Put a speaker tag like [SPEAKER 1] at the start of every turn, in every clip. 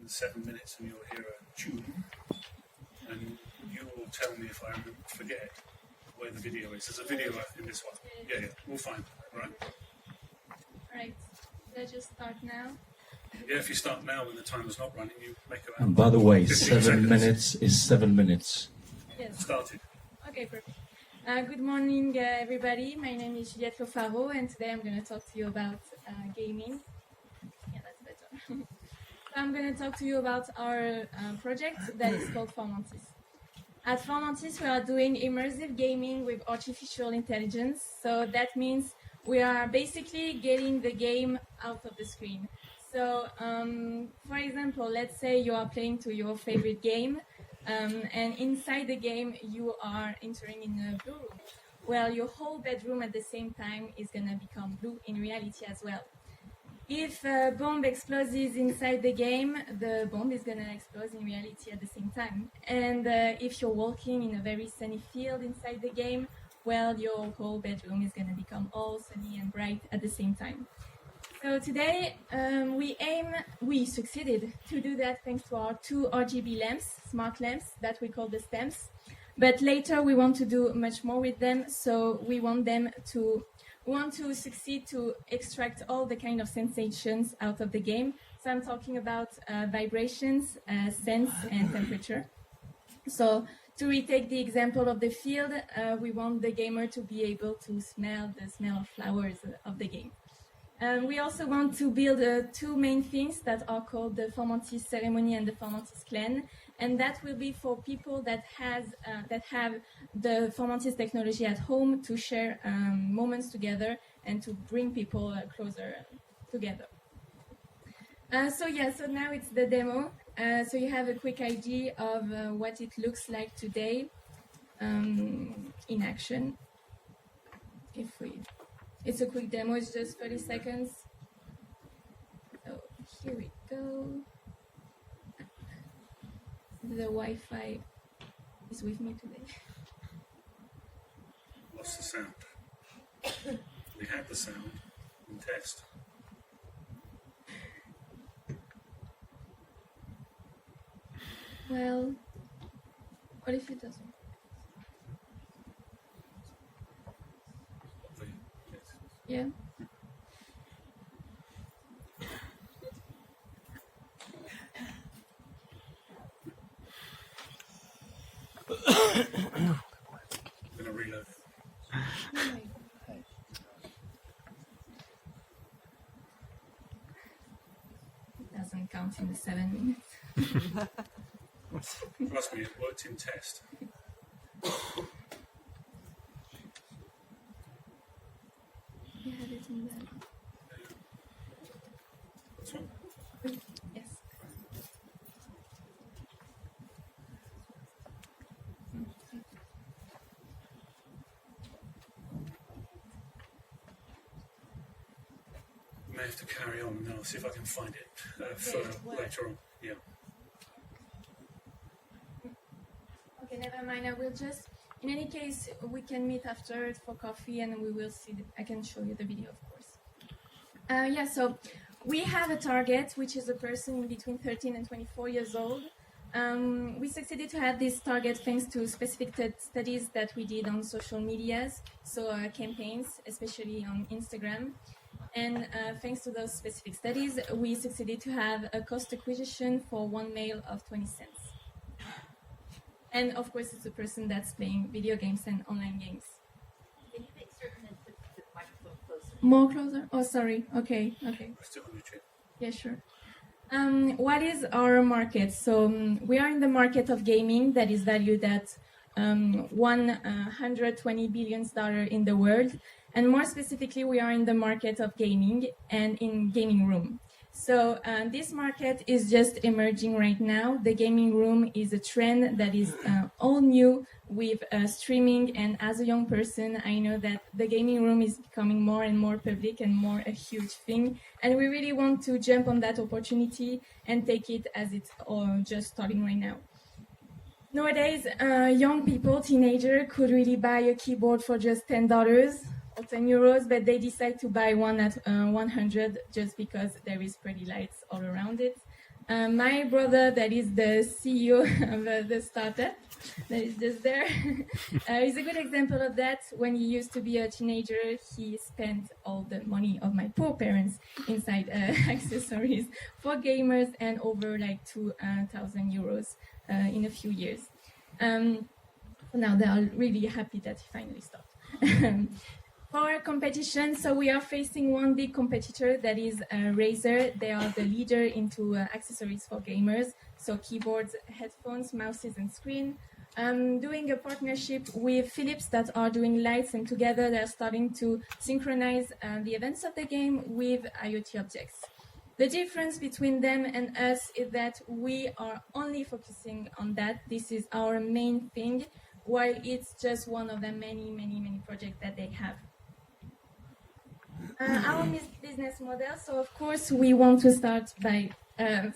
[SPEAKER 1] in 7 minutes, and you'll hear a tune, and you will tell me if I forget where the video is. There's a video in this one. Yeah, we'll find it, right?
[SPEAKER 2] Right. Let's just start now.
[SPEAKER 1] Yeah, if you start now when the timer's not running, you make it.
[SPEAKER 3] And by the way, 7
[SPEAKER 1] seconds.
[SPEAKER 3] minutes is 7 minutes.
[SPEAKER 2] Yes.
[SPEAKER 1] Started.
[SPEAKER 2] Okay, perfect. Good morning, everybody. My name is Juliette Lo, FARO, and today I'm going to talk to you about gaming. Yeah, that's better. I'm going to talk to you about our project that is called 4Mantis. At 4Mantis, we are doing immersive gaming with artificial intelligence. So that means we are basically getting the game out of the screen. So, for example, let's say you are playing to your favorite game, and inside the game you are entering in a blue room. Well, your whole bedroom at the same time is going to become blue in reality as well. If a bomb explodes inside the game, the bomb is going to explode in reality at the same time. And if you're walking in a very sunny field inside the game, well, your whole bedroom is going to become all sunny and bright at the same time. So today we succeeded to do that thanks to our 2 RGB lamps, smart lamps, that we call the STEMs. But later we want to do much more with them, so we want to succeed to extract all the kind of sensations out of the game. So I'm talking about vibrations, sense, and temperature. So to retake the example of the field, we want the gamer to be able to smell the smell of flowers of the game. We also want to build 2 main things that are called the 4Mantis ceremony and the 4Mantis clan, and that will be for people that have the 4Mantis technology at home to share moments together and to bring people closer together. So now it's the demo. So you have a quick idea of what it looks like today in action. It's a quick demo, it's just 30 seconds. So here we go. The Wi-Fi is with me today.
[SPEAKER 1] Lost the sound. We had the sound in test.
[SPEAKER 2] Well, what if it doesn't? Yeah.
[SPEAKER 1] I'm going to reload.
[SPEAKER 2] It doesn't count in the 7 minutes.
[SPEAKER 1] Trust me, it worked in test.
[SPEAKER 2] You have it in there.
[SPEAKER 1] This one?
[SPEAKER 2] Yes.
[SPEAKER 1] I may have to carry on now, see if I can find it for later on. Yeah.
[SPEAKER 2] Okay, never mind. I will just, in any case, we can meet after for coffee and we will see, I can show you the video, of course. So we have a target, which is a person between 13 and 24 years old. We succeeded to have this target thanks to specific studies that we did on social medias, so campaigns, especially on Instagram. And thanks to those specific studies, we succeeded to have a cost acquisition for 1 mail of 20 cents. And of course, it's a person that's playing video games and online games.
[SPEAKER 4] Can you make certain that put the microphone closer?
[SPEAKER 2] More closer? Oh, sorry. Okay.
[SPEAKER 1] Still on your chair.
[SPEAKER 2] Yeah, sure. What is our market? So we are in the market of gaming that is valued at $120 billion in the world. And more specifically, we are in the market of gaming and in gaming room. So this market is just emerging right now. The gaming room is a trend that is all new with streaming. And as a young person, I know that the gaming room is becoming more and more public and more a huge thing. And we really want to jump on that opportunity and take it as it's just starting right now. Nowadays, young people, teenagers, could really buy a keyboard for just $10 or 10 euros, but they decide to buy one at 100 just because there is pretty lights all around it. My brother, that is the CEO of the startup, that is just there, is a good example of that. When he used to be a teenager, he spent all the money of my poor parents inside accessories for gamers and over like 2,000 euros in a few years. Now they are really happy that he finally stopped. For our competition, so we are facing one big competitor, that is Razer. They are the leader into accessories for gamers, so keyboards, headphones, mouses, and screen. Doing a partnership with Philips that are doing lights, and together they're starting to synchronize the events of the game with IoT objects. The difference between them and us is that we are only focusing on that. This is our main thing, while it's just one of the many projects that they have. Our business model, so of course we want to start by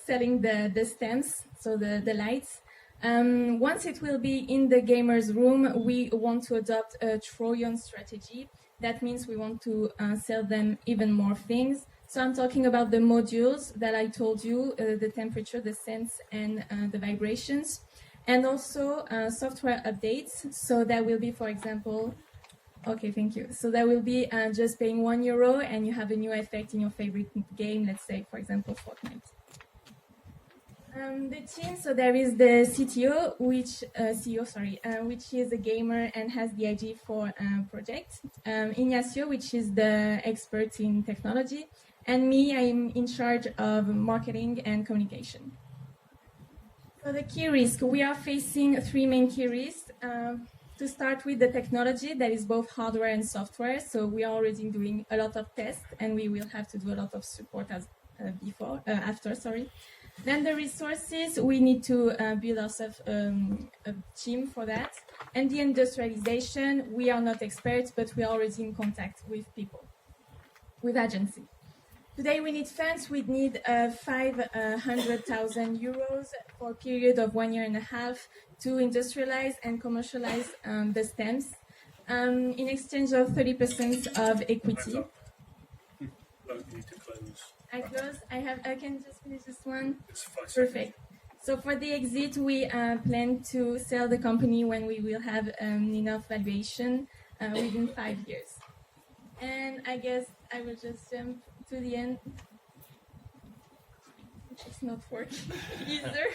[SPEAKER 2] selling the stems, so the lights. Once it will be in the gamer's room, we want to adopt a Trojan strategy. That means we want to sell them even more things. So I'm talking about the modules that I told you, the temperature, the sense, and the vibrations. And also software updates. So that will be, for example, okay, thank you. So that will be just paying €1 and you have a new effect in your favorite game, let's say, for example, Fortnite. The team, so there is the CTO, which is a gamer and has the idea for project. Ignacio, which is the expert in technology. And me, I'm in charge of marketing and communication. So the key risk, we are facing 3 main key risks. To start with the technology, that is both hardware and software. So we are already doing a lot of tests, and we will have to do a lot of support after. Then the resources, we need to build ourselves a team for that. And the industrialization, we are not experts, but we are already in contact with people, with agency. Today we need funds. We need 500,000 euros for a period of 1.5 years to industrialize and commercialize the stems in exchange of 30% of equity.
[SPEAKER 1] No, you need to close.
[SPEAKER 2] I close. I can just finish this one.
[SPEAKER 1] It's 5 seconds.
[SPEAKER 2] Perfect. So for the exit, we plan to sell the company when we will have enough valuation within 5 years. And I guess I will just jump to the end. It's not working either.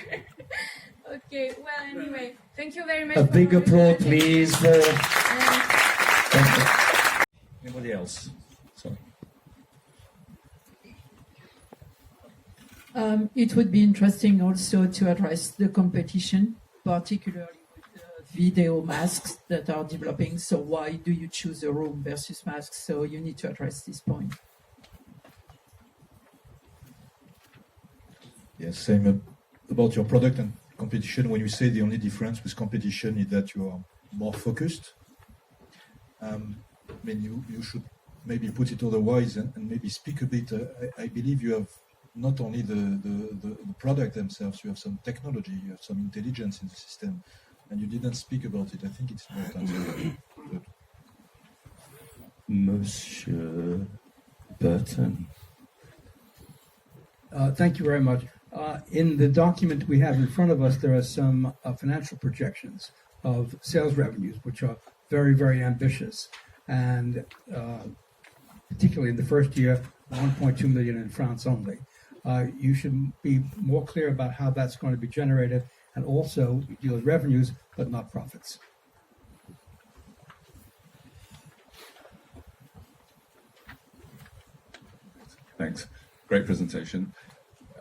[SPEAKER 2] Okay, well, anyway, thank you very much.
[SPEAKER 3] A big applause, please, for... Anybody else? Sorry.
[SPEAKER 5] It would be interesting also to address the competition, particularly with the video masks that are developing. So why do you choose a room versus masks? So you need to address this point.
[SPEAKER 6] Yes, same about your product and competition. When you say the only difference with competition is that you are more focused, I mean, you should maybe put it otherwise and maybe speak a bit. I believe you have not only the product themselves, you have some technology, you have some intelligence in the system, and you didn't speak about it. I think it's important.
[SPEAKER 3] Monsieur Burton.
[SPEAKER 7] Thank you very much. In the document we have in front of us, there are some financial projections of sales revenues, which are very, very ambitious. And particularly in the first year, 1.2 million in France only. You should be more clear about how that's going to be generated, and also deal with revenues, but not profits.
[SPEAKER 8] Thanks. Great presentation.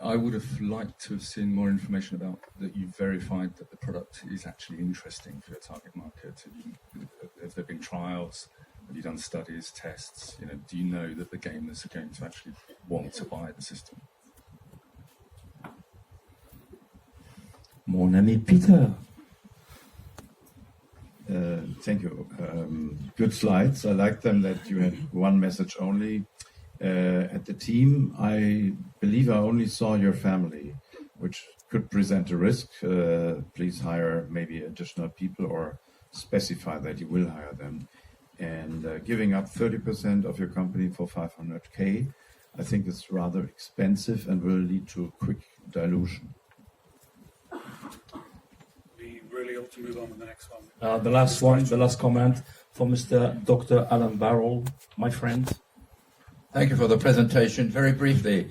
[SPEAKER 8] I would have liked to have seen more information about that you verified that the product is actually interesting for your target market. Have there been trials? Have you done studies, tests? You know, do you know that the gamers are going to actually want to buy the system?
[SPEAKER 3] Mon ami Peter.
[SPEAKER 9] Thank you. Good slides. I like them that you had one message only. At the team, I believe I only saw your family, which could present a risk. Please hire maybe additional people or specify that you will hire them. And giving up 30% of your company for 500K, I think it's rather expensive and will lead to quick dilution.
[SPEAKER 1] We really ought to move on to the next one.
[SPEAKER 3] The last comment from Mr. Dr. Alan Barrell, my friend.
[SPEAKER 10] Thank you for the presentation. Very briefly,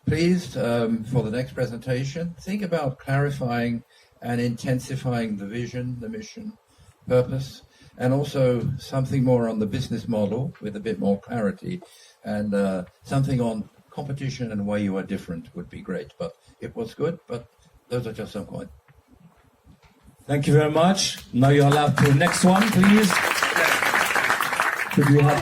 [SPEAKER 10] please, for the next presentation, think about clarifying and intensifying the vision, the mission, purpose, and also something more on the business model with a bit more clarity, and something on competition and why you are different would be great. But it was good, but those are just some points.
[SPEAKER 3] Thank you very much. Now you're allowed to next one, please. Could you have